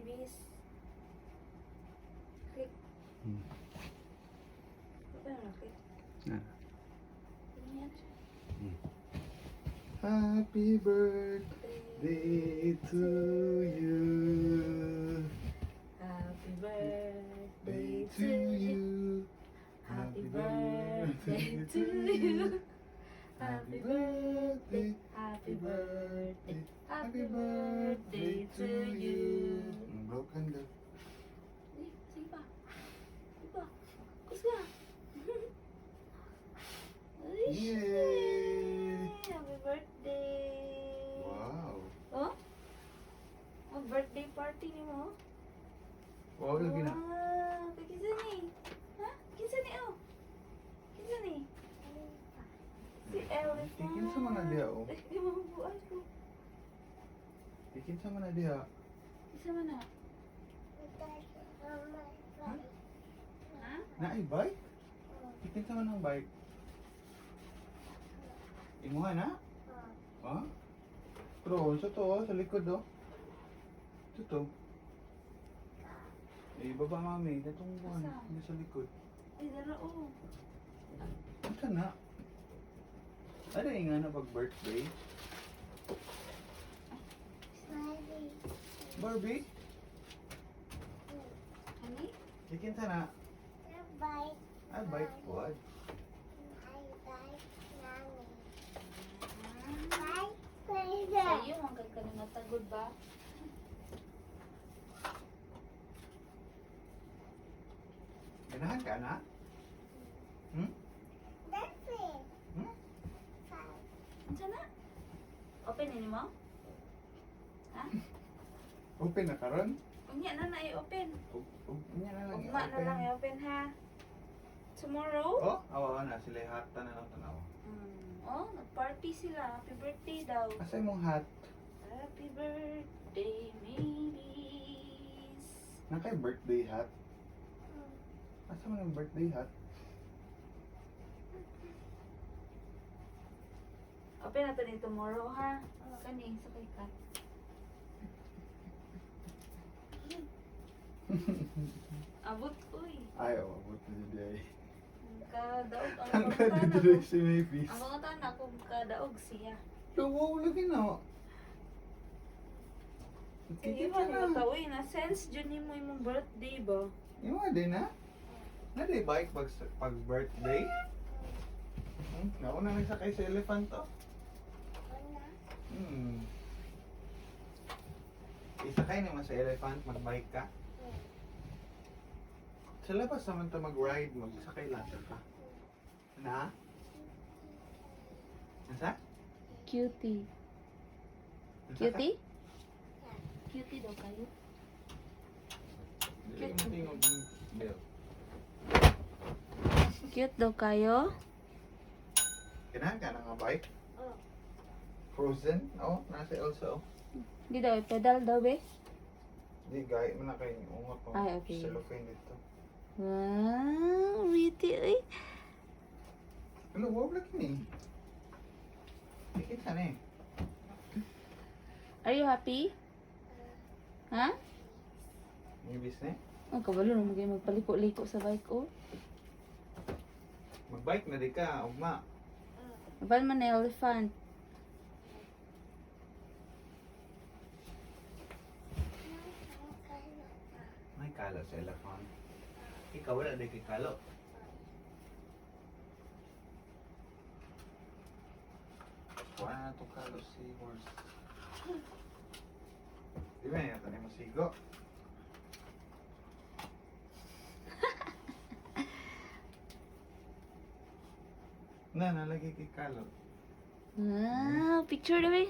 bis. Click. Apa yang nak click? Nah. Ini aja. Happy birthday to you. Happy birthday To you. Happy birthday to you. Happy birthday, happy birthday, happy birthday to you. Broken daw. Sige pa. Sige pa. Kus ka. Yay! Happy birthday. Wow. Oh? Mag-birthday party ni mo? Wow, lagi na. Wow, kinsa ni? Ha? Kinsa ni oh? Kinsa ni? Si Elephant. Ikin sa mana dia, oh. Di mo buat ko. Ikin sa mana dia. Kinsa man na? Ha? Na ay bike? Ikin sa mana ang bike? Imuha na? Ha? Pero, sa to, oh, sa likod, oh. Ito to. Eh, baba mami, itong buwan, Asa? hindi sa likod. Ay, dara oh. Ito na. Ano yung nga na pag-birthday? Barbie? Ani? Ikin sa na. Ay, bike pod. Sa'yo, ang kagkalingatagod ba? Ganahan ka na? Hmm? Hmm? Ansa na? Open ini mo? Ha? Open na karon? Unya na na i-open. Unya na lang Ugma na lang i-open ha. Tomorrow? Oh, awa na sila hata na lang tanaw. Oh, nag-party sila. Happy birthday daw. Asa imong hat? Happy birthday, maybes. Na kay birthday hat? Asa man ang birthday hat? Open na to ni tomorrow ha. Kani, sakay ka. Abot, uy. Ay, oh, buti na day. Kadaog ang Ang pangutana kadidiri ko. si Mavis. Ang pangutana ko kadaog siya. Wow, lagi na. Sige Kikita ba na. niyo tawin na sense dyan ni mo imong birthday ba? Yung mga din na? Na day bike pag birthday? Nauna nagsakay sa elephant to. Isakay naman sa elephant, mag-bike ka. Sa labas naman to mag-ride, magsakay lang ka. Na? Nasa? Cutie. Nasa Cutie? Cutie daw kayo? Dili mo tingog yung bell. Cute daw kayo? Kinahan ka na nga bike? Frozen? Oo, nasa also. Di daw, pedal daw be? Di, gaya mo na kayo. Ungot mo. Ay, okay. Cellophane dito. Wow, witty eh. Hello, wow lagi ni. Dikit ka na eh. Are you happy? Ha? May business? Ang kabalo naman kayo magpaliko-liko sa bike oh. Mag-bike na di ka, ugma. Abal man na elephant. May kalo sa elephant. Ikaw wala di kay kalo. Wala na itong kalo si horse. Di ba yata na yung masigo? Na, nalagay kay kalo. Wow, picture daw eh.